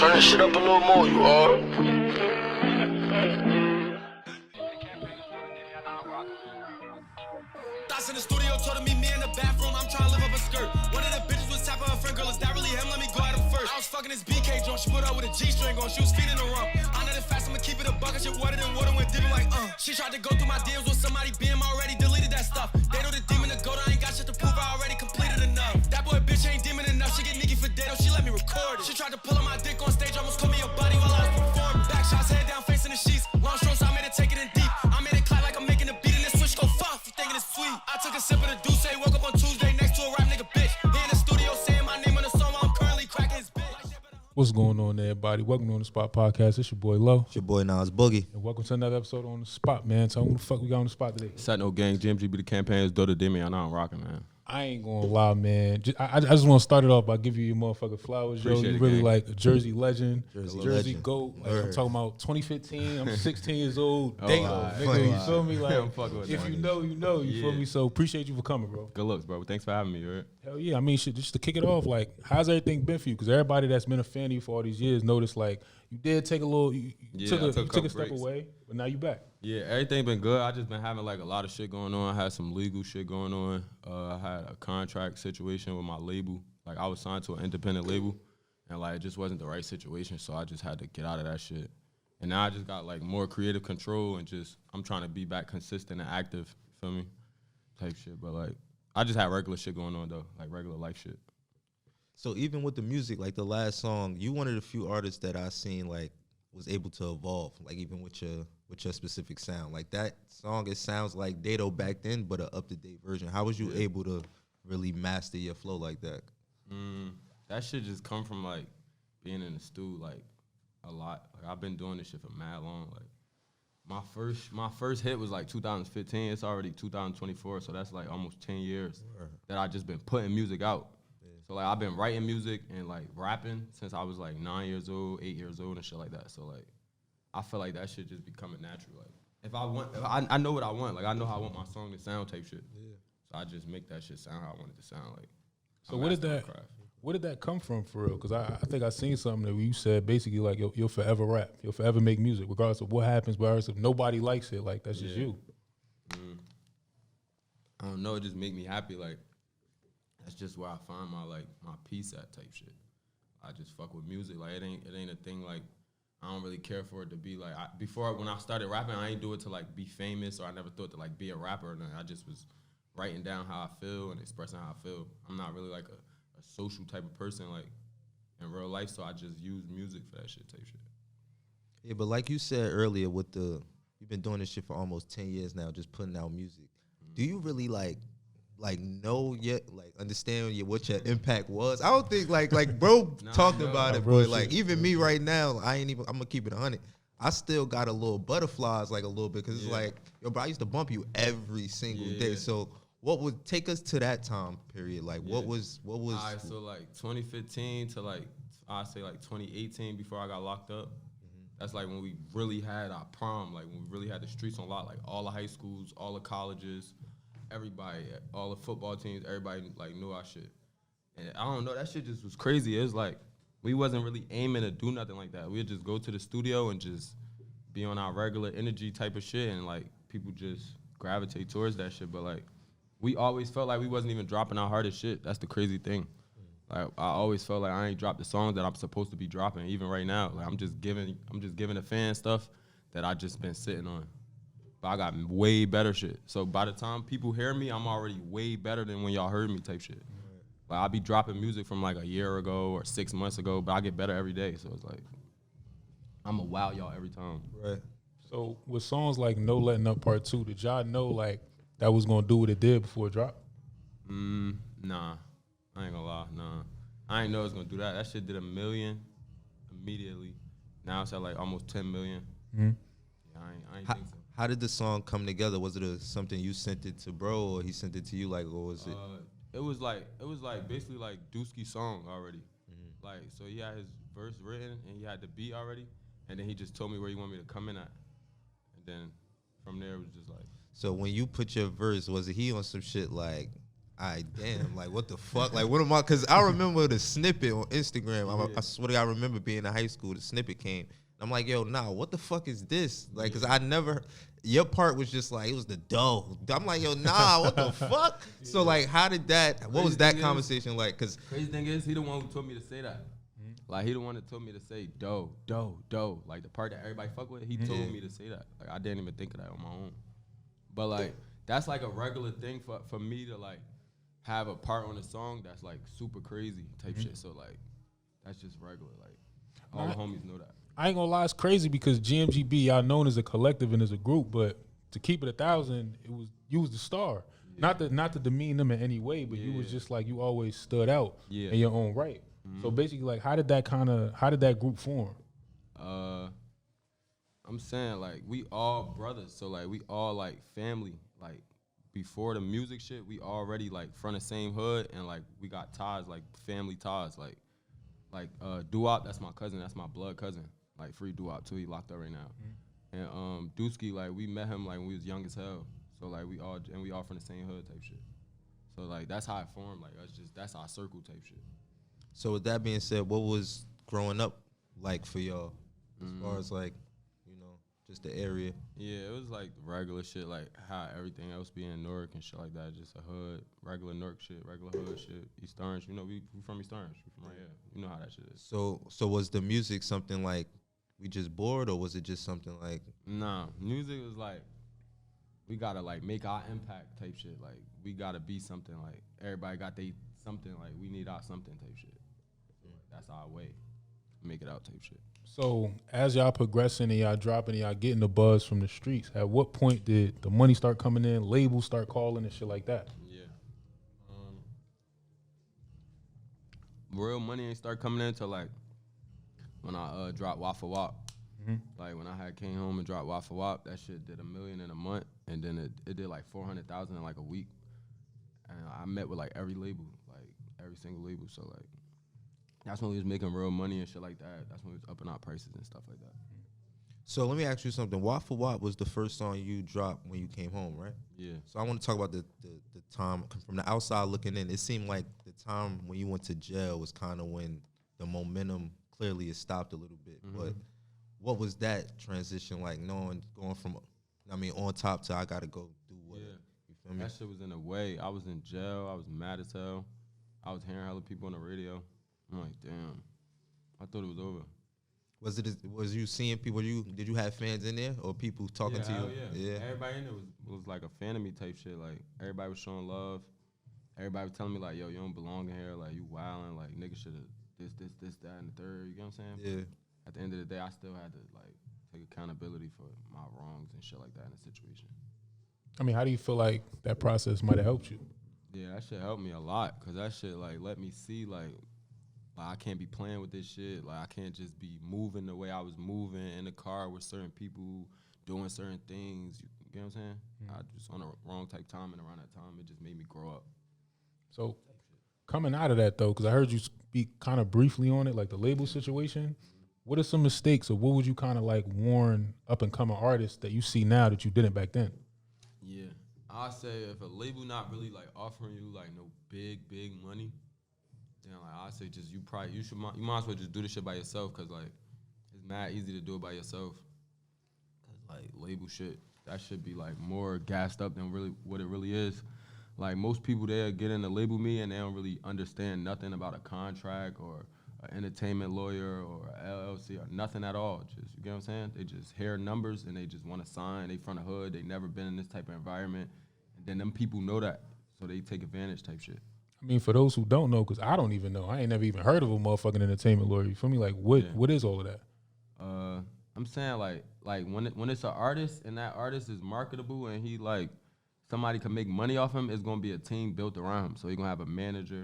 Turn that shit up a little more, you are. Thoughts in the studio told me in the bathroom, I'm trying to live up a skirt. One of the bitches was tapping her friend, girl, is that really him? Let me go at him first. I was fucking this BK joint, she put up with a G-string on, she was feeding the rump. I know that fast, I'ma keep it a bucket, shit wetter than water, went dipping like, She tried to go through my DMs with somebody, BM already deleted that stuff. They know the demon to go, I ain't got shit to prove, I already completed enough. That boy bitch ain't demon enough, she get niggy for Daidough, she let me record it. She tried to pull on my dick on stage, almost caught me a body while I was performing. Back shots, head down, facing the sheets. Long strokes, I made it take it in deep. I made it clap like I'm making a beat in this switch, go fuck, you thinking it's sweet. I took a sip of the Douce, woke up on Tuesday next to a rap nigga bitch. He in the studio saying my name on the song while I'm currently cracking his bitch. What's going on there, everybody? Welcome to On The Spot Podcast. It's your boy Lo. It's your boy Nas Boogie. And welcome to another episode on The Spot, man. Tell me what the fuck we got on the spot today. No gang, GMGB the campaign is Daidough, I know I'm rocking, man. I ain't gonna lie, man. I just want to start it off by giving you your motherfucking flowers, yo. Appreciate You it, really gang. like a Jersey legend, Jersey legend. GOAT. Like, I'm talking about 2015. I'm 16 years old. Oh, Daidough, alright. nigga. You feel me? Like, I'm fucking with if that. you know, you know. You feel Yeah. me? So appreciate you for coming, bro. Good looks, bro. Thanks for having me, right? Hell yeah. I mean, shit, just to kick it off, like, how's everything been for you? Because everybody that's been a fan of you for all these years noticed, like, you did take a little, you Yeah, took I a took a couple step breaks. away, but now you back. Yeah, everything been good. I just been having like a lot of shit going on. I had some legal shit going on. I had a contract situation with my label. Like I was signed to an independent label, and like it just wasn't the right situation. So I just had to get out of that shit. And now I just got like more creative control and just I'm trying to be back consistent and active. You feel me? Type shit. But like I just had regular shit going on though, like regular life shit. So even with the music, like the last song, you one of the few artists that I seen like was able to evolve, like even with your specific sound. Like that song, it sounds like Daidough back then, but an up-to-date version. How was you able to really master your flow like that? That shit just come from like being in the stew like a lot. Like I've been doing this shit for mad long. Like my first hit was like 2015. It's already 2024, so that's like almost 10 years that I just been putting music out. So like I've been writing music and like rapping since I was like 9 years old, 8 years old and shit like that. So like I feel like that shit just becoming natural. Like if I know what I want. Like I know how I want my song to sound type shit. Yeah. So I just make that shit sound how I want it to sound. Like so where did that come from for real? Because I think I seen something that you said basically like you'll forever rap. You'll forever make music regardless of what happens, regardless if nobody likes it. Like that's just you. I don't know, it just make me happy. Like that's just where I find my peace at type shit. I just fuck with music. Like it ain't a thing like I don't really care for it to be like before when I started rapping I ain't do it to like be famous or I never thought to like be a rapper or nothing. I just was writing down how I feel and expressing how I feel. I'm not really like a social type of person like in real life, so I just use music for that shit type shit. Yeah, but like you said earlier, you've been doing this shit for almost 10 years now, just putting out music. Do you really like know yet, like understand what your impact was? I don't think like bro talked about it, but like even me right now, I'm gonna keep it 100. I still got a little butterflies like a little bit because it's like, yo, bro, I used to bump you every single day. So what would take us to that time period? Like what was? All right, so like 2015 to like I say like 2018 before I got locked up. That's like when we really had our prom, like when we really had the streets on lock, like all the high schools, all the colleges, everybody, all the football teams, everybody like knew our shit. And I don't know, that shit just was crazy. It was like we wasn't really aiming to do nothing like that. We'd just go to the studio and just be on our regular energy type of shit, and like people just gravitate towards that shit. But like we always felt like we wasn't even dropping our hardest shit. That's the crazy thing. Like I always felt like I ain't dropped the songs that I'm supposed to be dropping. Even right now, like I'm just giving the fans stuff that I just been sitting on. But I got way better shit. So by the time people hear me, I'm already way better than when y'all heard me type shit. Like I be dropping music from like a year ago or 6 months ago, but I get better every day. So it's like I'ma wow y'all every time. Right. So with songs like No Letting Up Part 2, did y'all know like that was gonna do what it did before it dropped? Nah. I ain't gonna lie, nah. I ain't know it was gonna do that. That shit did 1 million immediately. Now it's at like almost 10 million. Yeah, I ain't think so. How did the song come together? Was it something you sent it to bro or he sent it to you? Like, or was it? It was like basically like Dusky's song already. Like so he had his verse written and he had the beat already, and then he just told me where he wanted me to come in at, and then from there it was just like. So when you put your verse, was it he on some shit like Damn, like what the fuck? Like what am I? Cause I remember the snippet on Instagram. I swear to God, I remember being in high school. The snippet came. I'm like, yo, nah, what the fuck is this? Like, cause I never. Your part was just like it was the dough. I'm like, yo, nah, what the fuck? So like, how did that? What was that conversation like? Cause crazy thing is, he the one who told me to say that. Like he the one that told me to say dough. Like the part that everybody fuck with, he told me to say that. Like I didn't even think of that on my own. But like that's like a regular thing for me to like have a part on a song that's like super crazy type shit. So like that's just regular. Like all the homies know that. I ain't gonna lie, it's crazy because GMGB, y'all known as a collective and as a group, but to keep it 1,000, you was the star. Yeah. Not to demean them in any way, but you was just like you always stood out in your own right. So basically, like, how did that group form? I'm saying like we all brothers, so like we all like family. Like before the music shit, we already like from the same hood, and like we got ties, like family ties. Like Daidough, that's my cousin, that's my blood cousin. Like free Daidough too, he locked up right now. And Dewski, like we met him like when we was young as hell. So like we all from the same hood type shit. So like that's how it formed. Like that's our circle type shit. So with that being said, what was growing up like for y'all, as far as like, you know, just the area? Yeah, it was like regular shit, like how everything else be in Newark and shit like that. Just a hood, regular Newark shit, regular hood shit. East Orange, you know, we from East Orange, we from right here. You know how that shit is. So was the music something like we just bored, or was it just something like? Nah, music was like we gotta like make our impact type shit. Like we gotta be something. Like everybody got they something. Like we need our something type shit. That's our way. Make it out type shit. So as y'all progressing and y'all dropping and y'all getting the buzz from the streets, at what point did the money start coming in, labels start calling and shit like that? Yeah. Real money ain't start coming in until like when I dropped Waffle Wop. Like when I came home and dropped Waffle Wop, that shit did $1 million in a month, and then it did like 400,000 in like a week. And I met with like every label, like every single label. So like that's when we was making real money and shit like that. That's when we was upping our prices and stuff like that. So let me ask you something. Waffle Wop was the first song you dropped when you came home, right? Yeah. So I want to talk about the time from the outside looking in. It seemed like the time when you went to jail was kind of when the momentum clearly has stopped a little bit. But what was that transition like, knowing going from, I mean, on top to I got to go do what? Yeah. You feel me? That shit was in a way. I was in jail. I was mad as hell. I was hearing hella people on the radio. I'm like, damn. I thought it was over. Was you seeing people? Did you have fans in there or people talking to you? Yeah. Everybody in there was like a fan of me type shit. Like everybody was showing love. Everybody was telling me like, yo, you don't belong in here. Like you wilding. Like niggas should have this, that, and the third. You know what I'm saying? Yeah. At the end of the day, I still had to like take accountability for my wrongs and shit like that in a situation. I mean, how do you feel like that process might have helped you? Yeah, that shit helped me a lot, cause that shit like let me see like I can't be playing with this shit. Like I can't just be moving the way I was moving in the car with certain people doing certain things. You know what I'm saying? I just on the wrong type time, and around that time, it just made me grow up. So coming out of that though, because I heard you speak kind of briefly on it, like the label situation. What are some mistakes, or what would you kind of like warn up and coming artists that you see now that you didn't back then? Yeah, I say if a label not really like offering you like no big money, then like I say just you might as well just do this shit by yourself, cause like it's mad easy to do it by yourself. Cause like label shit, that should be like more gassed up than really what it really is. Like most people there get in to label me and they don't really understand nothing about a contract or an entertainment lawyer or a LLC or nothing at all. Just, you get what I'm saying? They just hear numbers and they just want to sign. They from the hood. They never been in this type of environment. And then them people know that, so they take advantage type shit. I mean, for those who don't know, because I don't even know. I ain't never even heard of a motherfucking entertainment lawyer. You feel me? Like, what is all of that? I'm saying like when it's an artist and that artist is marketable and he like somebody can make money off him, it's gonna be a team built around him. So you're gonna have a manager,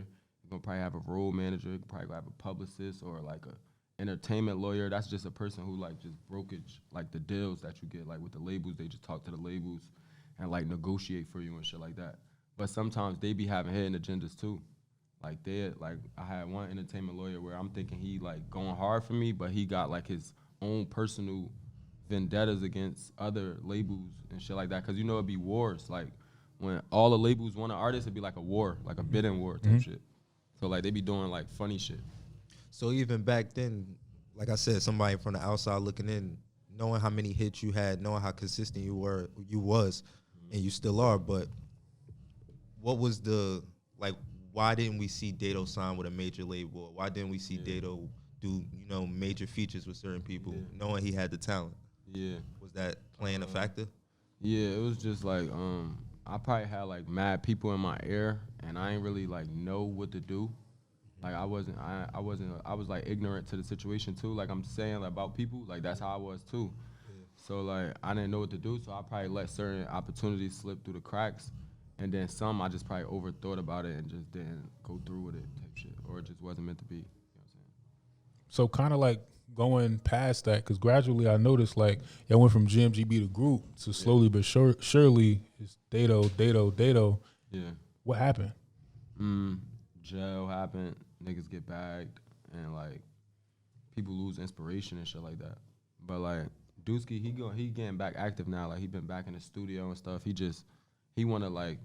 you're gonna probably have a road manager, you're probably gonna have a publicist or like a entertainment lawyer. That's just a person who like just brokerage like the deals that you get like with the labels. They just talk to the labels and like negotiate for you and shit like that. But sometimes they be having hidden agendas too. Like I had one entertainment lawyer where I'm thinking he like going hard for me, but he got like his own personal vendettas against other labels and shit like that. Cause you know it'd be wars. Like when all the labels want an artist, it'd be like a war, like a bidding war type shit. So like they be doing like funny shit. So even back then, like I said, somebody from the outside looking in, knowing how many hits you had, knowing how consistent you was, and you still are. But what was the like? Why didn't we see Daidough sign with a major label? Why didn't we see Daidough do major features with certain people, knowing he had the talent? Yeah. Was that playing a factor? Yeah, it was just like I probably had like mad people in my ear, and I ain't really like know what to do. Like I was like ignorant to the situation too. Like I'm saying like, about people, like that's how I was too. So like I didn't know what to do, so I probably let certain opportunities slip through the cracks, and then some I just probably overthought about it and just didn't go through with it type shit, or it just wasn't meant to be. You know what I'm saying? So kind of like going past that, because gradually I noticed like y'all went from GMGB to group to slowly but surely it's Daidough. Yeah. What happened? Jail happened, niggas get bagged, and like people lose inspiration and shit like that. But like Dusky, he getting back active now. Like he been back in the studio and stuff. He wanna like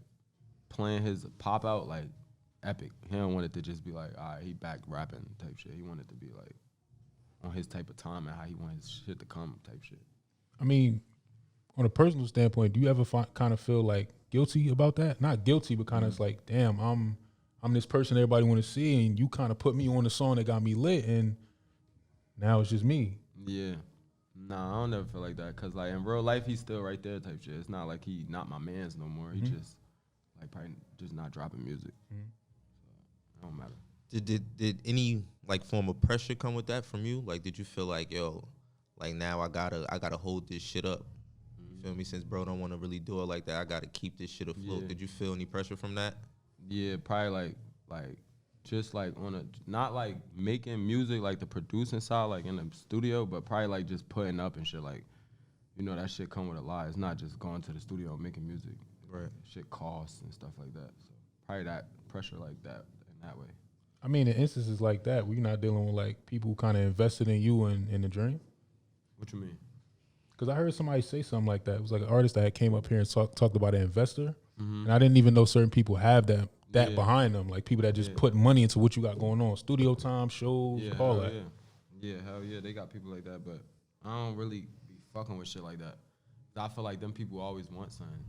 plan his pop out like epic. He don't want it to just be like, all right, he back rapping type shit. He want it to be like on his type of time and how he want his shit to come type shit. I mean, on a personal standpoint, do you ever kind of feel like guilty about that? Not guilty, but kind of like, damn, I'm this person everybody want to see, and you kind of put me on the song that got me lit, and now it's just me. Yeah. Nah, I don't never feel like that, cause like in real life he's still right there type shit. It's not like he not my man's no more. He just like probably just not dropping music. So it don't matter. Did any like form of pressure come with that from you? Like, did you feel like, yo, like now I gotta hold this shit up? You feel me? Since bro don't want to really do it like that, I gotta keep this shit afloat. Yeah. Did you feel any pressure from that? Yeah, probably like just like on a not like making music like the producing side like in the studio, but probably like just putting up and shit like, that shit come with a lot. It's not just going to the studio and making music. Right. Shit costs and stuff like that. So probably that pressure like that in that way. I mean, in instances like that, where you're not dealing with like people who kind of invested in you and in the dream. What you mean? Because I heard somebody say something like that. It was like an artist that came up here and talked about an investor, and I didn't even know certain people have that behind them, like people that just put money into what you got going on, studio time, shows, all that. Yeah, hell yeah, they got people like that, but I don't really be fucking with shit like that. I feel like them people always want something.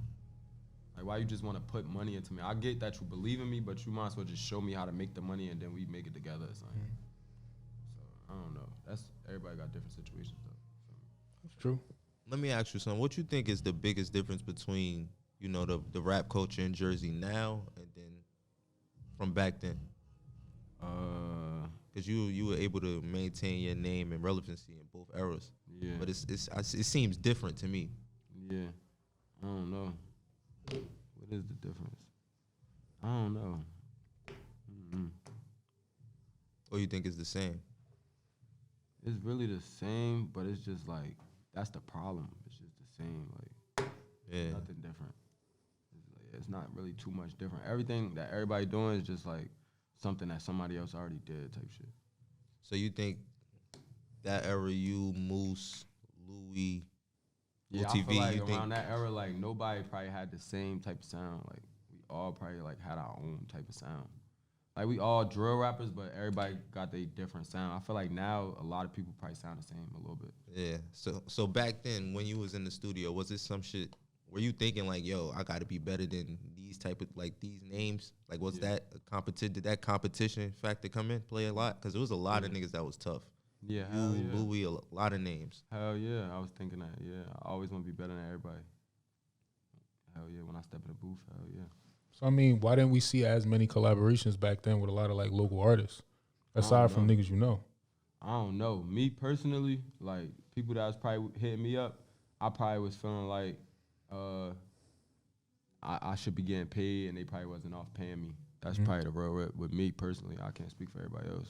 Like, why you just want to put money into me? I get that you believe in me, but you might as well just show me how to make the money, and then we make it together or something. So, I don't know. Everybody got different situations, though. That's true. Let me ask you something. What you think is the biggest difference between, the rap culture in Jersey now and then from back then? Because you were able to maintain your name and relevancy in both eras. Yeah. But it seems different to me. Yeah. I don't know. What is the difference? I don't know. Or you think it's the same? It's really the same, but it's just like, that's the problem. It's just the same. Like, nothing different. It's not really too much different. Everything that everybody doing is just like something that somebody else already did type shit. So you think that era, you, Moose, Louis, yeah, OTV, I feel like you around think that era, like nobody probably had the same type of sound. Like we all probably like had our own type of sound. Like we all drill rappers, but everybody got their different sound. I feel like now a lot of people probably sound the same a little bit. Yeah. So back then when you was in the studio, was it some shit? Were you thinking like, yo, I got to be better than these type of like these names? Like, was that a competition? Did that competition factor come in play a lot? Because there was a lot of niggas that was tough. Yeah, you, hell yeah. Louis, a lot of names. Hell yeah, I was thinking that. Yeah, I always want to be better than everybody. Hell yeah, when I step in the booth, hell yeah. So I mean, why didn't we see as many collaborations back then with a lot of like local artists, aside from niggas you know? I don't know. Me personally, like people that was probably hitting me up, I probably was feeling like I should be getting paid, and they probably wasn't off paying me. That's probably the real rip with me personally. I can't speak for everybody else.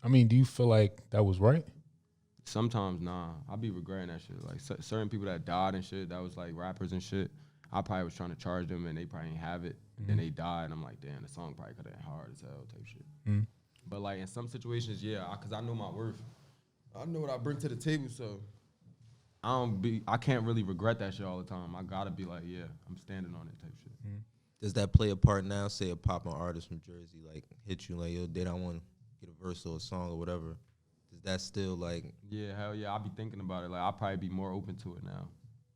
I mean, do you feel like that was right? Sometimes, nah. I be regretting that shit. Like certain people that died and shit, that was like rappers and shit. I probably was trying to charge them, and they probably ain't have it. Then they died, and I'm like, damn, the song probably could have been hard as hell type shit. But like in some situations, yeah, because I know my worth. I know what I bring to the table, so I can't really regret that shit all the time. I gotta be like, yeah, I'm standing on it type shit. Does that play a part now? Say a poppin' artist from Jersey like hit you like, yo, they don't want to get a verse or a song or whatever. Does that still like? Yeah, hell yeah. I'll be thinking about it. Like I'll probably be more open to it now.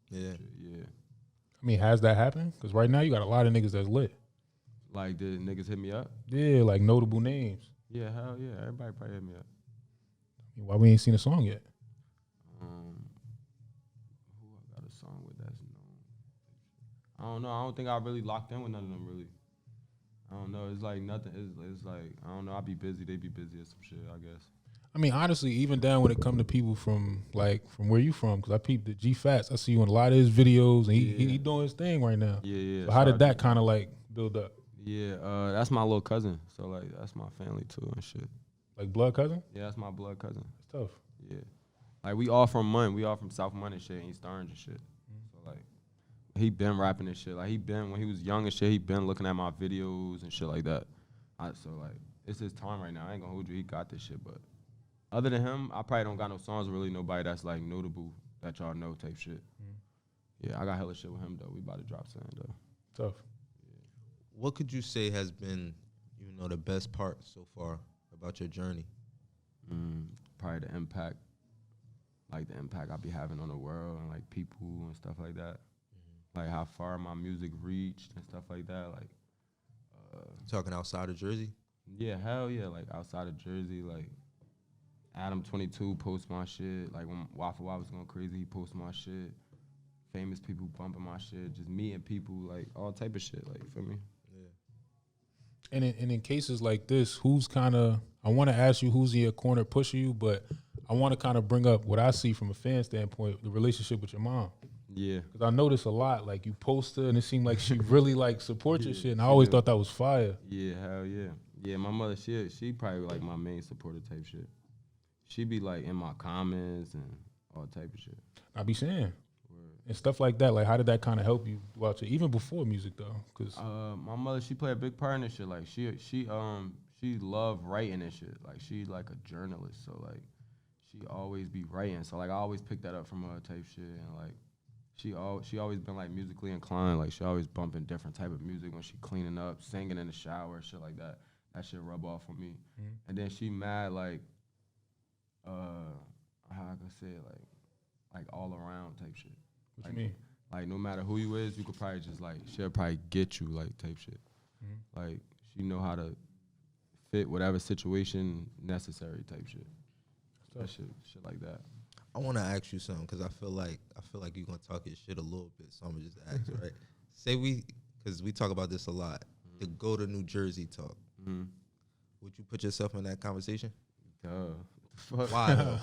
Yeah. Shit, yeah. I mean, has that happened? Because right now you got a lot of niggas that's lit. Like did niggas hit me up? Yeah, like notable names. Yeah, hell yeah. Everybody probably hit me up. I mean, why we ain't seen a song yet? Who I got a song with that's known? I don't know. I don't think I really locked in with none of them really. I don't know. It's like nothing. It's like I don't know. I be busy. They be busy or some shit. I guess. I mean, honestly, even down when it come to people from where you from, because I peeped the G Fats. I see you in a lot of his videos, and he doing his thing right now. Yeah, yeah. So how did that kind of like build up? Yeah, that's my little cousin. So like that's my family too and shit. Like blood cousin? Yeah, that's my blood cousin. It's tough. Yeah, like we all from Munn. We all from South Munn and shit, East Orange and shit. So like, he been rapping and shit. Like he been when he was young and shit. He been looking at my videos and shit like that. So like, it's his time right now. I ain't gonna hold you. He got this shit, but other than him, I probably don't got no songs with really nobody that's like notable that y'all know type shit. Yeah, I got hella shit with him though. We about to drop something though. Tough. What could you say has been, the best part so far about your journey? Probably the impact, like the impact I be having on the world and like people and stuff like that. Like how far my music reached and stuff like that. Like, Talking outside of Jersey? yeah, hell yeah. Like outside of Jersey, like Adam 22 post my shit. Like when Waffle Wild was going crazy, he post my shit. Famous people bumping my shit. Just meeting people, like all type of shit. Like, you feel me? And in cases like this, who's kind of, I want to ask you who's in your corner pushing you, but I want to kind of bring up what I see from a fan standpoint, the relationship with your mom. Yeah. Because I notice a lot, like you post her and it seemed like she really like supports your shit, and I always thought that was fire. Yeah, hell yeah. Yeah, my mother, she probably like my main supporter type shit. She be like in my comments and all type of shit. I be saying. And stuff like that, like how did that kind of help you throughout your, even before music though? Cause my mother, she played a big part in this shit. Like she loved writing and shit. Like she like a journalist, so like she always be writing. So like I always pick that up from her type shit, and like she always been like musically inclined. Like she always bumping different type of music when she cleaning up, singing in the shower, shit like that. That shit rub off on me. And then she mad like how I can say it, like all around type shit. what you mean? Like no matter who you is, you could probably just like she'll probably get you like type shit. Like she know how to fit whatever situation necessary type shit. That shit like that. I want to ask you something because I feel like you're gonna talk your shit a little bit, so I'm gonna just ask you, right? Say because we talk about this a lot. The go to New Jersey talk. Would you put yourself in that conversation? Why though?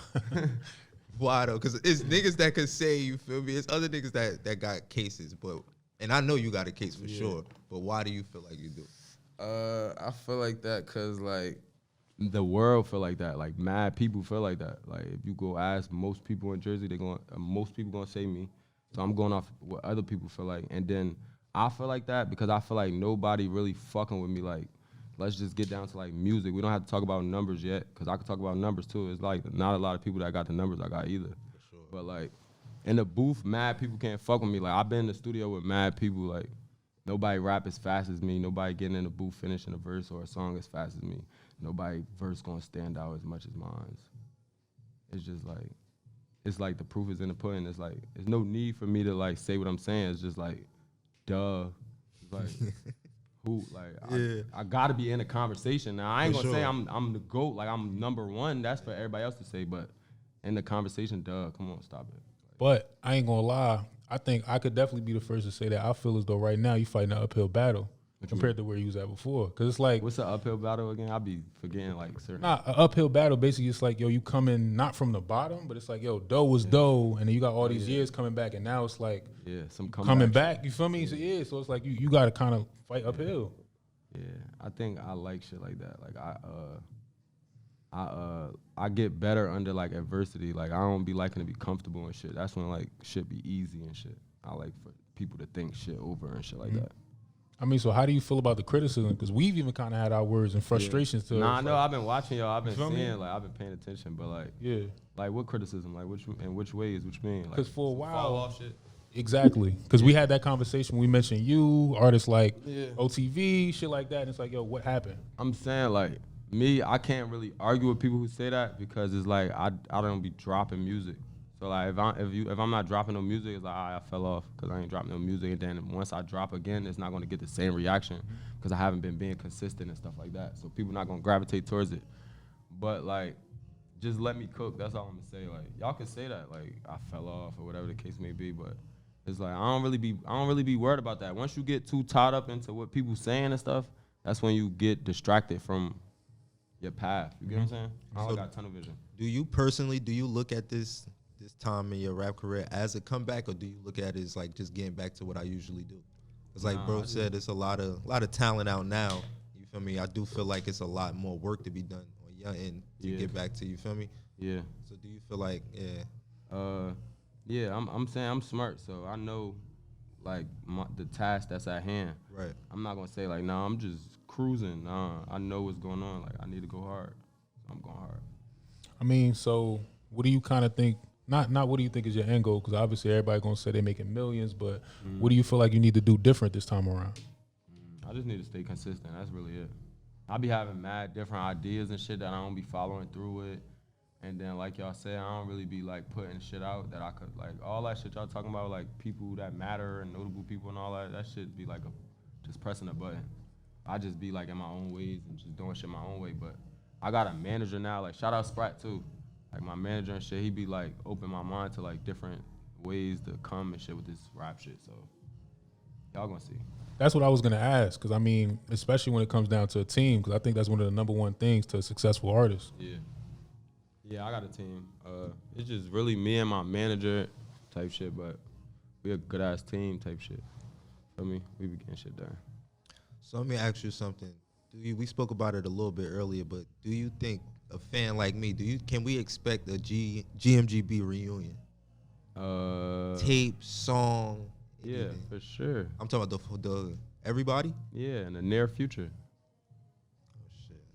Why though? Because it's niggas that could say, you feel me? It's other niggas that got cases, and I know you got a case for sure. But why do you feel like you do? I feel like that because like the world feel like that. Like mad people feel like that. Like if you go ask most people in Jersey, most people gonna say me. So I'm going off what other people feel like, and then I feel like that because I feel like nobody really fucking with me. Like let's just get down to like music. We don't have to talk about numbers yet because I can talk about numbers too. It's like not a lot of people that got the numbers I got either. For sure. But like in the booth, mad people can't fuck with me. Like I've been in the studio with mad people. Like nobody rap as fast as me. Nobody getting in the booth finishing a verse or a song as fast as me. Nobody verse gonna stand out as much as mine. It's just like, it's like the proof is in the pudding. It's like, there's no need for me to like say what I'm saying. It's just like, duh. It's like, who, like, I gotta be in a conversation. Now, I ain't gonna say I'm the GOAT, like I'm number one. That's for everybody else to say, but in the conversation, duh, come on, stop it. But I ain't gonna lie, I think I could definitely be the first to say that I feel as though right now you fighting an uphill battle compared to where you was at before. Cause it's like, what's an uphill battle again? I be forgetting like certain. Nah, an uphill battle basically it's like, yo, you coming not from the bottom, but it's like, yo, dough was dough, and then you got all these years coming back, and now it's like some coming back. You feel me? So it's like you got to kind of fight uphill. Yeah, I think I like shit like that. Like I get better under like adversity. Like I don't be liking to be comfortable and shit. That's when like shit be easy and shit. I like for people to think shit over and shit like that. I mean, so how do you feel about the criticism? Because we've even kind of had our words and frustrations to. Nah, I know. I've been watching y'all. I've been feel me? seeing, like, I've been paying attention, but like, Yeah, like what criticism? Like, in which ways? What you mean? Like, because for a some while, fall off shit. exactly. Because we had that conversation. We mentioned you, artists like Yeah. OTV, shit like that. And it's like, yo, what happened? I'm saying, like, me, I can't really argue with people who say that because it's like I don't be dropping music. So like if I'm not dropping no music, it's like I fell off because I ain't dropping no music. And then once I drop again, it's not gonna get the same reaction because I haven't been being consistent and stuff like that. So people not gonna gravitate towards it. But like, just let me cook. That's all I'm gonna say. Like y'all can say that, like I fell off or whatever the case may be. But it's like I don't really be worried about that. Once you get too tied up into what people saying and stuff, that's when you get distracted from your path. You get what I'm saying? I don't got tunnel vision. Do you look at this time in your rap career as a comeback, or do you look at it as like just getting back to what I usually do? It's like bro said, it's a lot of talent out now. You feel me? I do feel like it's a lot more work to be done on your end to get back to, you feel me? Yeah. So do you feel like Yeah, I'm saying I'm smart, so I know like the task that's at hand. Right. I'm not gonna say like, nah, I'm just cruising. Nah, I know what's going on. Like I need to go hard. I'm going hard. I mean, so what do you kind of think? Not what do you think is your end goal? Because obviously everybody gonna say they're making millions, but what do you feel like you need to do different this time around? I just need to stay consistent. That's really it. I be having mad different ideas and shit that I don't be following through with. And then like y'all said, I don't really be like putting shit out that I could, like all that shit y'all talking about, like people that matter and notable people and all that shit be like just pressing a button. I just be like in my own ways and just doing shit my own way. But I got a manager now, like shout out Sprat too. Like my manager and shit, he be like open my mind to like different ways to come and shit with this rap shit. So y'all gonna see. That's what I was gonna ask, because I mean, especially when it comes down to a team, because I think that's one of the number one things to a successful artist. Yeah, I got a team. It's just really me and my manager type shit, but we a good ass team type shit. Feel me? We be getting shit done. So let me ask you something. We spoke about it a little bit earlier, but do you think a fan like me, can we expect a GMGB reunion? Tape, song? Yeah, anything? for sure. I'm talking about the everybody? Yeah, in the near future.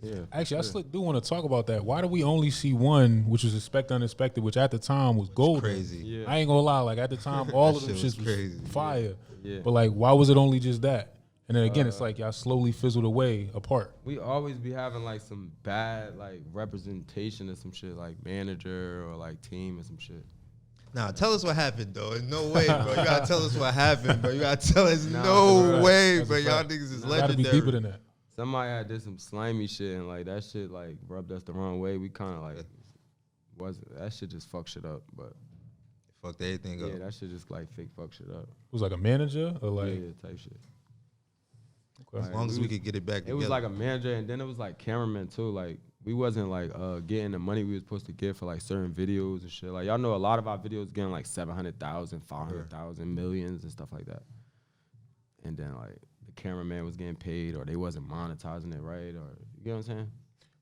Yeah. Actually, I do want to talk about that. Why do we only see one, which was Expect Unexpected, which at the time was golden? Crazy. Yeah. I ain't gonna lie, like at the time, all of them shit shits was was crazy. fire. Yeah. But like, why was it only just that? And then again, it's like y'all slowly fizzled away apart. We always be having like some bad like representation of some shit, like manager or like team or some shit. Nah, tell us what happened, though. There's no way, bro. You gotta tell us what happened, bro. You gotta tell us Nah, no way, That's bro. a Y'all fact. niggas is Gotta be legendary. deeper than that. Somebody had did some slimy shit and like that shit like rubbed us the wrong way. We kind of like that shit just fucked shit up, but Fucked everything up. yeah, that shit just like fake fuck shit up. It was like a manager or like Yeah, type shit. okay. As long as we could get it back together. It was like a manager, and then it was like cameramen too. Like we wasn't like getting the money we was supposed to get for like certain videos and shit. Like y'all know a lot of our videos getting like 700,000, 500,000, millions and stuff like that. And then like the cameraman was getting paid, or they wasn't monetizing it right, or you get what I'm saying?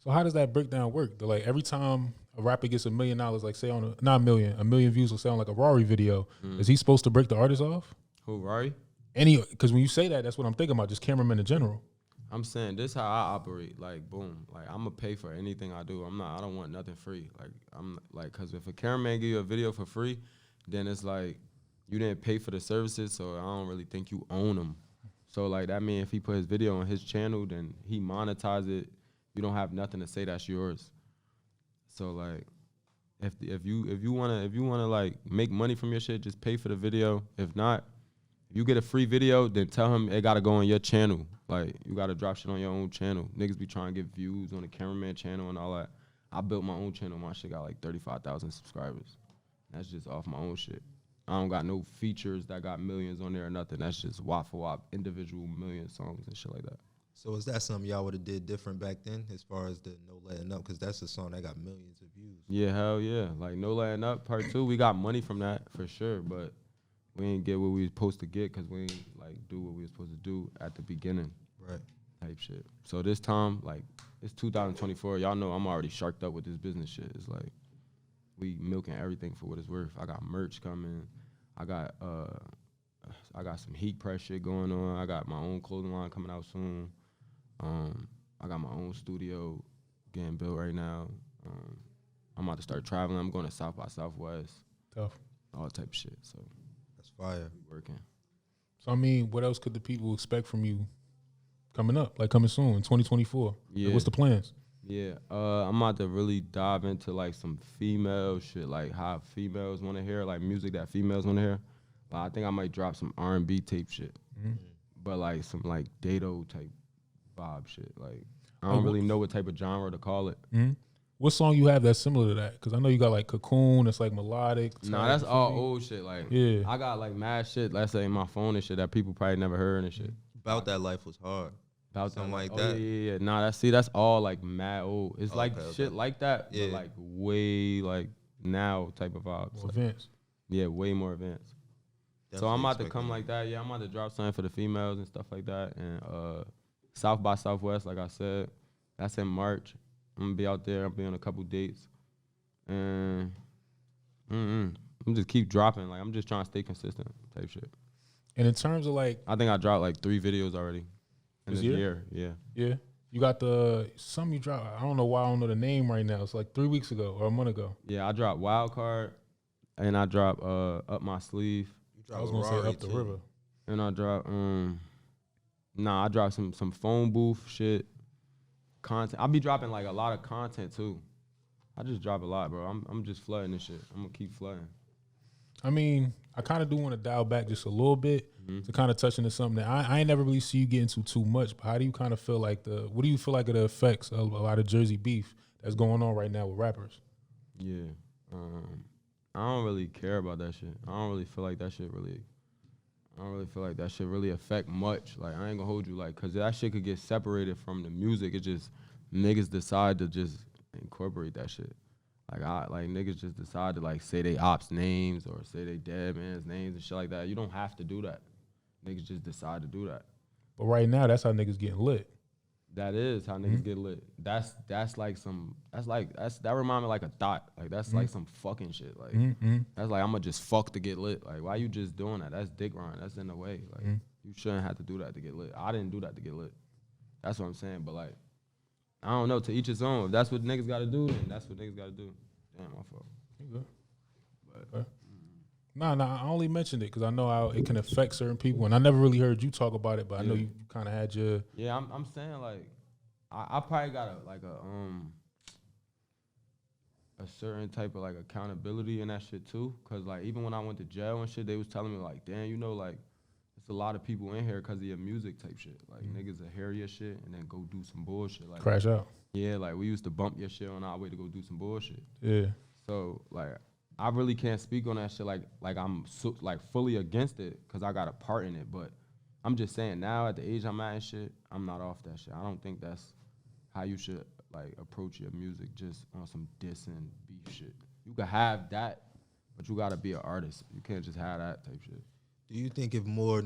So how does that breakdown work? Like every time a rapper gets $1 million, like say on a million views, will sound like a Rari video. Is he supposed to break the artist off? Who, Rari? Because when you say that, that's what I'm thinking about. Just cameramen in general. I'm saying this how I operate. Like boom, like I'm gonna pay for anything I do. I don't want nothing free. Like I'm like, cause if a cameraman give you a video for free, then it's like you didn't pay for the services, so I don't really think you own them. So like that means if he put his video on his channel, then he monetize it. You don't have nothing to say that's yours. So like, if you wanna like make money from your shit, just pay for the video. If not, if you get a free video, then tell him it gotta go on your channel. Like you gotta drop shit on your own channel. Niggas be trying to get views on the cameraman channel and all that. I built my own channel. My shit got like 35,000 subscribers. That's just off my own shit. I don't got no features that got millions on there or nothing. That's just wop for wop, individual million songs and shit like that. So is that something y'all would have did different back then as far as the No Letting Up? Because that's a song that got millions of views. Yeah, hell yeah. Like No Letting Up Part 2, we got money from that for sure, but we ain't get what we was supposed to get because we ain't like do what we was supposed to do at the beginning. Right. Type shit. So this time, like, it's 2024. Y'all know I'm already sharked up with this business shit. It's like we milking everything for what it's worth. I got merch coming. I got I got some heat press shit going on. I got my own clothing line coming out soon. I got my own studio getting built right now. I'm about to start traveling. I'm going to South by Southwest. Tough. All type of shit. So That's fire. working. So I mean, what else could the people expect from you coming up, like coming soon in 2024? Yeah. Like, what's the plans? Yeah, I'm about to really dive into like some female shit, like how females want to hear, like music that females want to hear. But I think I might drop some R&B tape shit, but like some like Daidough type vibe shit. Like I don't really know what type of genre to call it. Mm-hmm. What song you have that's similar to that? Because I know you got like Cocoon, that's like melodic. Nah, that's all old shit. Like Yeah. I got like mad shit, let's say in my phone and shit that people probably never heard and shit. About That Life was hard. About Something like oh, that. Yeah. Nah, that's all like mad old. It's like okay, shit okay. like that, Yeah. but like way like now type of vibes. More Like, events. yeah, way more advanced. So Definitely I'm about to expect come that. like that. Yeah, I'm about to drop something for the females and stuff like that. And South by Southwest, like I said, that's in March. I'm gonna be out there. I'll be on a couple dates. And I'm just keep dropping. Like I'm just trying to stay consistent type shit. And in terms of like, I think I dropped like 3 videos already in This this year? year. Yeah. yeah, you got some you dropped. I don't know why I don't know the name right now. It's like 3 weeks ago or a month ago. Yeah, I dropped Wild Card and I dropped Up My Sleeve. You I was dropped gonna say Rari, Up the too. River. And I dropped I dropped some phone booth shit, content. I'll be dropping like a lot of content too. I just drop a lot, bro. I'm just flooding this shit. I'm gonna keep flooding. I mean, I kind of do want to dial back just a little bit to kind of touch into something that I ain't never really see you get into too much. But how do you kind of feel like what do you feel like are the effects of a lot of Jersey beef that's going on right now with rappers? Yeah. I don't really care about that shit. I don't really feel like that shit really affect much. Like I ain't gonna hold you, like, cause that shit could get separated from the music. It just niggas decide to just incorporate that shit. Like niggas just decide to like say they ops names or say they dead man's names and shit like that. You don't have to do that. Niggas just decide to do that. But right now, that's how niggas getting lit. That is how niggas get lit. That remind me like a thought. Like that's like some fucking shit. Like that's like I'ma just fuck to get lit. Like why you just doing that? That's dick riding. That's in the way. Like you shouldn't have to do that to get lit. I didn't do that to get lit. That's what I'm saying. But like I don't know. To each his own. If that's what niggas got to do, then that's what niggas got to do. Damn, my fault. You good. Okay. Nah, I only mentioned it because I know how it can affect certain people, and I never really heard you talk about it, but I know you kind of had your. Yeah, I'm saying like I probably got a certain type of like accountability in that shit too. Cause like even when I went to jail and shit, they was telling me like, damn, you know, like it's a lot of people in here cause of your music type shit. Like niggas will hear your shit and then go do some bullshit. Like Crash out. Yeah, like we used to bump your shit on our way to go do some bullshit. Yeah. So like I really can't speak on that shit like I'm like fully against it cause I got a part in it. But I'm just saying now at the age I'm at and shit, I'm not off that shit. I don't think that's how you should like approach your music, just on some dissing beef shit. You can have that, but you gotta be an artist. You can't just have that type shit. Do you think if more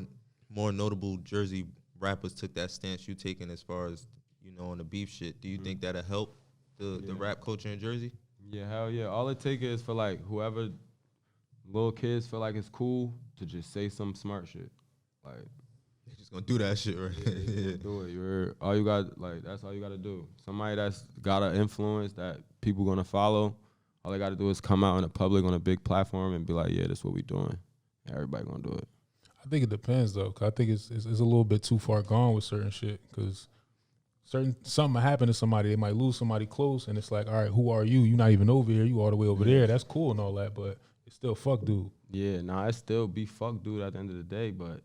notable Jersey rappers took that stance you taking as far as, you know, on the beef shit, do you think that'll help the rap culture in Jersey? Yeah, hell yeah. All it takes is for like whoever little kids feel like it's cool to just say some smart shit. Like They just gonna do that shit, right? yeah. Do it. All you got, like, that's all you gotta do. Somebody that's got an influence that people gonna follow, all they gotta do is come out in the public on a big platform and be like, yeah, that's what we doing. Everybody gonna do it. I think it depends though, cause I think it's a little bit too far gone with certain shit, cause something might happen to somebody, they might lose somebody close, and it's like, all right, who are you? You're not even over here. You all the way over there. That's cool and all that, but it's still fuck dude. Yeah, nah, it still be fuck dude at the end of the day, but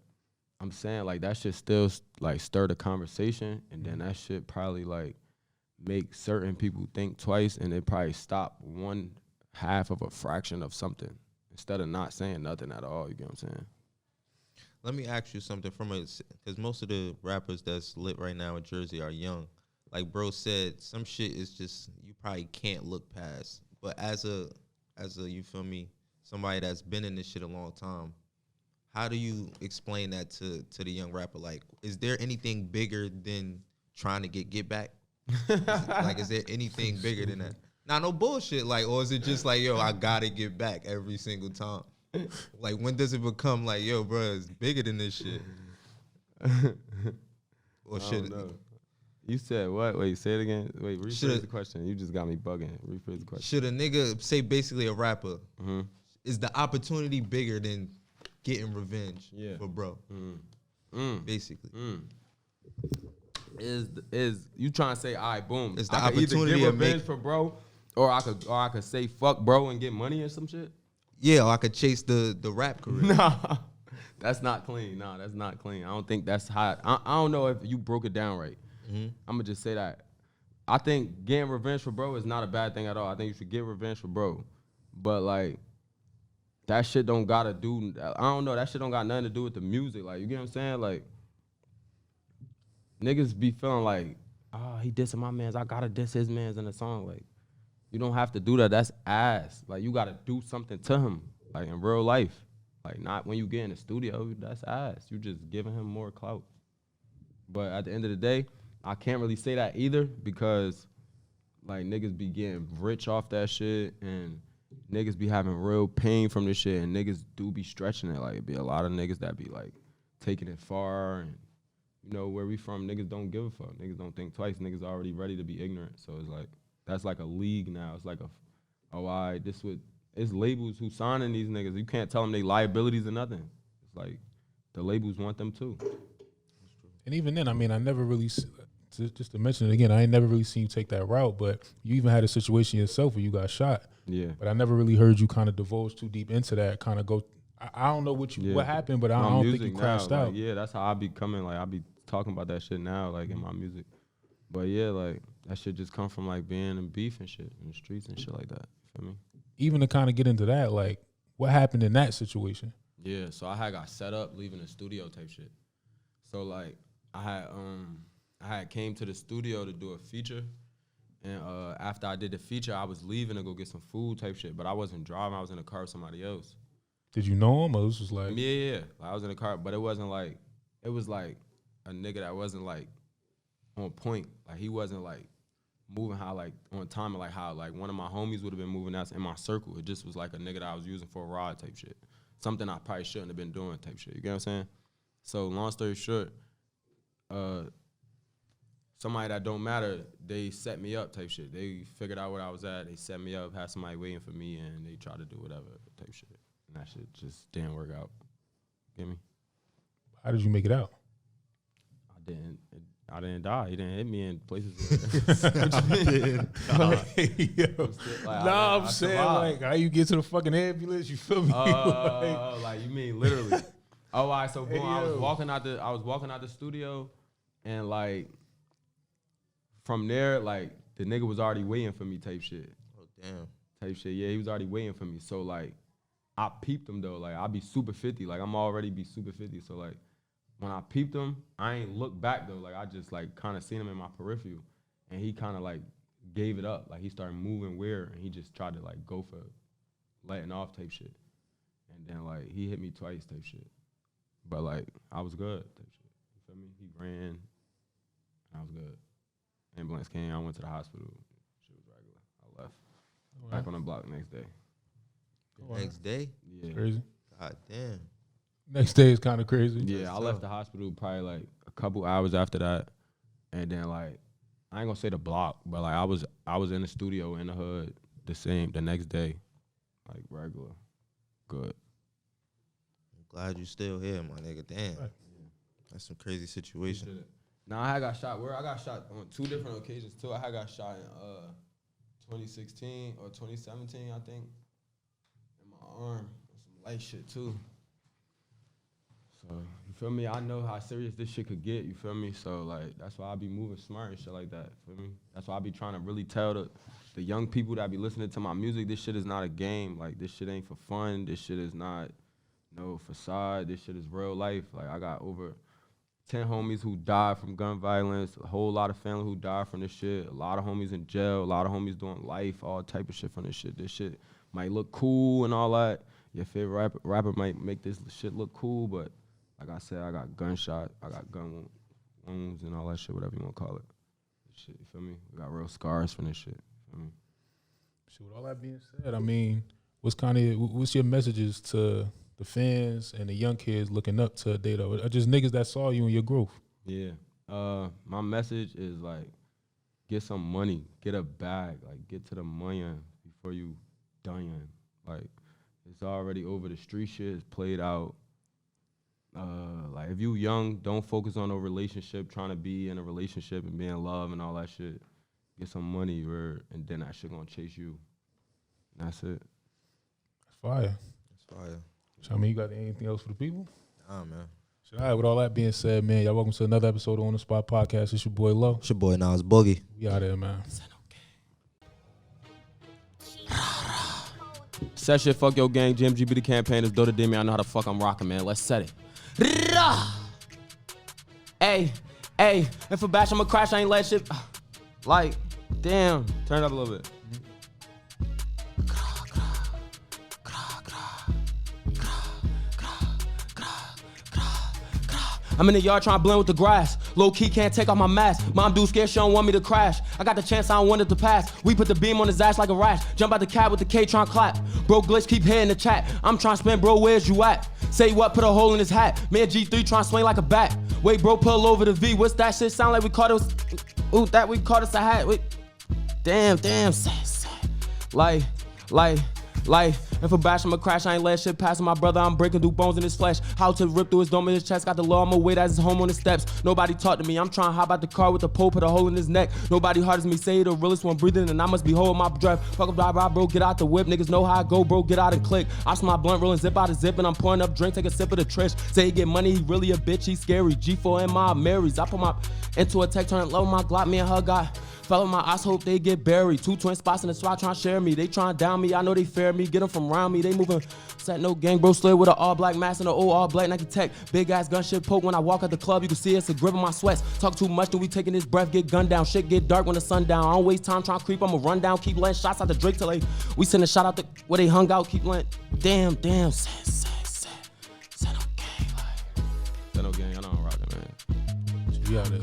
I'm saying like that shit still like stir the conversation, and then that shit probably like make certain people think twice, and it probably stop 1/2 of a fraction of something instead of not saying nothing at all. You get what I'm saying? Let me ask you something because most of the rappers that's lit right now in Jersey are young. Like bro said, some shit is just you probably can't look past. But as a you feel me, somebody that's been in this shit a long time, how do you explain that to the young rapper? Like, is there anything bigger than trying to get back? Is there anything bigger than that? Nah, no bullshit. Like, or is it just like, yo, I gotta get back every single time? Like, when does it become like, yo, bro, it's bigger than this shit? Or should it? You said what? Wait, say it again. Wait, rephrase the question. You just got me bugging. Rephrase the question. Should a nigga say basically a rapper? Is the opportunity bigger than getting revenge for bro? Basically. Is you trying to say, all right, boom? Is the I could either opportunity get to revenge make for bro, or I could say fuck bro and get money or some shit. Yeah, or I could chase the rap career. Nah, that's not clean. Nah, that's not clean. I don't think that's hot. I don't know if you broke it down right. I'm gonna just say that. I think getting revenge for bro is not a bad thing at all. I think you should get revenge for bro, but like that shit don't gotta do. I don't know. That shit don't got nothing to do with the music. Like, you get what I'm saying? Like, niggas be feeling like, oh, he dissing my mans. I gotta diss his mans in the song. Like, you don't have to do that. That's ass. Like, you gotta do something to him. Like, in real life. Like, not when you get in the studio. That's ass. You just giving him more clout. But at the end of the day, I can't really say that either because, like, niggas be getting rich off that shit and niggas be having real pain from this shit and niggas do be stretching it. Like, it be a lot of niggas that be, like, taking it far and, you know, where we from, niggas don't give a fuck. Niggas don't think twice. Niggas already ready to be ignorant. So it's like, that's like a league now. It's like it's labels who signing these niggas. You can't tell them they liabilities or nothing. It's like, the labels want them too. And even then, I mean, I never really, just to mention it again, I ain't never really seen you take that route, but you even had a situation yourself where you got shot. Yeah. But I never really heard you kind of divulge too deep into that, kind of go, I don't know what happened, but I don't think you crashed out. Like, yeah, that's how I be coming. Like, I be talking about that shit now, like, in my music. But yeah, like, that shit just come from, like, being in beef and shit in the streets and shit like that. You feel me? Even to kind of get into that, like, what happened in that situation? Yeah, so I had got set up leaving the studio type shit. So, like, I had came to the studio to do a feature, and after I did the feature, I was leaving to go get some food type shit, but I wasn't driving. I was in the car with somebody else. Did you know him, or this was like? Yeah. Like, I was in the car, but it wasn't like, it was like a nigga that wasn't like on point. Like, he wasn't like moving how like on time, and like how like one of my homies would have been moving that's in my circle. It just was like a nigga that I was using for a ride type shit. Something I probably shouldn't have been doing type shit. You get what I'm saying? So long story short, somebody that don't matter, they set me up type shit. They figured out where I was at. They set me up, had somebody waiting for me, and they tried to do whatever type shit. And that shit just didn't work out. Get me? How did you make it out? I didn't die. He didn't hit me in places where I'm saying, like, how you get to the fucking ambulance? You feel me? Like, you mean literally? Oh, all right. So boom, I was walking out the studio, and like from there, like the nigga was already waiting for me type shit. Oh damn. Type shit. Yeah, he was already waiting for me. So like, I peeped him though. Like, I be super 50. Like, I'm already be super 50. So like, when I peeped him, I ain't look back though. Like, I just like kind of seen him in my peripheral, and he kind of like gave it up. Like, he started moving weird, and he just tried to like go for letting off type shit. And then like he hit me twice type shit. But like, I was good type shit. You feel me? He ran, I was good. Ambulance came, I went to the hospital. Shit was regular. I left. Back on the block next day. Next day? Yeah. Crazy. God damn. Next day is kind of crazy. Yeah, I left the hospital probably like a couple hours after that, and then like, I ain't gonna say the block, but like I was in the studio in the hood the next day, like regular, good. I'm glad you still here, my nigga. Damn, that's some crazy situation. Now I got shot. I got shot on 2 different occasions too. I got shot in 2016 or 2017, I think, in my arm. Some light shit too. So, you feel me? I know how serious this shit could get, you feel me? So, like, that's why I be moving smart and shit like that, feel me? That's why I be trying to really tell the young people that be listening to my music, this shit is not a game. Like, this shit ain't for fun. This shit is not no facade. This shit is real life. Like, I got over 10 homies who died from gun violence, a whole lot of family who died from this shit, a lot of homies in jail, a lot of homies doing life, all type of shit from this shit. This shit might look cool and all that. Your favorite rapper might make this shit look cool, but like I said, I got gunshot, I got gun wounds and all that shit, whatever you want to call it. This shit, you feel me? We got real scars from this shit, you feel me? So with all that being said, I mean, what's your messages to the fans and the young kids looking up to Daidough? Or just niggas that saw you in your growth? Yeah. My message is like, get some money, get a bag, like get to the money before you done. Like, it's already over. The street shit is played out. Like, if you young, don't focus on a relationship, trying to be in a relationship and be in love and all that shit. Get some money, and then that shit gonna chase you. And that's it. That's fire. That's fire. So, I mean, you got anything else for the people? Nah, man. So, all right, with all that being said, man, y'all welcome to another episode of On The Spot Podcast. It's your boy Lo. It's your boy Nas Boogie. We out there, man. Set shit, fuck your gang, GMGB the campaign, is Daidough Demi, I know how the fuck I'm rocking, man. Let's set it. Hey, if a bash, I'ma crash, I ain't let shit. Like, damn, turn it up a little bit. I'm in the yard trying to blend with the grass. Low key can't take off my mask. Mom dude scared, she don't want me to crash. I got the chance, I don't want it to pass. We put the beam on his ass like a rash. Jump out the cab with the K trying to clap. Bro glitch, keep hitting the chat. I'm trying to spin, bro, where's you at? Say what, put a hole in his hat. Me and G3 trying to swing like a bat. Wait, bro, pull over the V. What's that shit? Sound like we caught us. Ooh, that we caught us a hat. Wait. Damn. Like, if a bash, I'ma crash, I ain't let shit pass my brother, I'm breaking through bones in his flesh. How to rip through his dome in his chest, got the law, I'ma wait as his home on the steps. Nobody talk to me, I'm trying to hop out the car with the pole, put a hole in his neck. Nobody hard as me, say the realest one breathing, and I must be holding my breath. Fuck up, bro, get out the whip, niggas know how I go, bro, get out and click. I smell my blunt rolling, zip out of zip, and I'm pouring up drink, take a sip of the trish. Say he get money, he really a bitch, he scary. G4 and my Marys, I put my into a tech, turn low, my Glock, me and her got. Fell on my eyes, hope they get buried. 2 twin spots in the SWAT trying to share me. They trying to down me, I know they fear me. Get them from around me, they moving. Set no gang, bro, slid with an all black mask and an old all black Nike Tech. Big ass gun shit poke when I walk at the club. You can see it's a grip in my sweats. Talk too much, then we taking this breath, get gunned down. Shit get dark when the sun down. I don't waste time trying to creep, I'ma run down. Keep letting shots out the Drake till we send a shot out where they hung out. Keep letting, damn, set no gang, like. Set no gang, I know I'm rocking, man. You out there.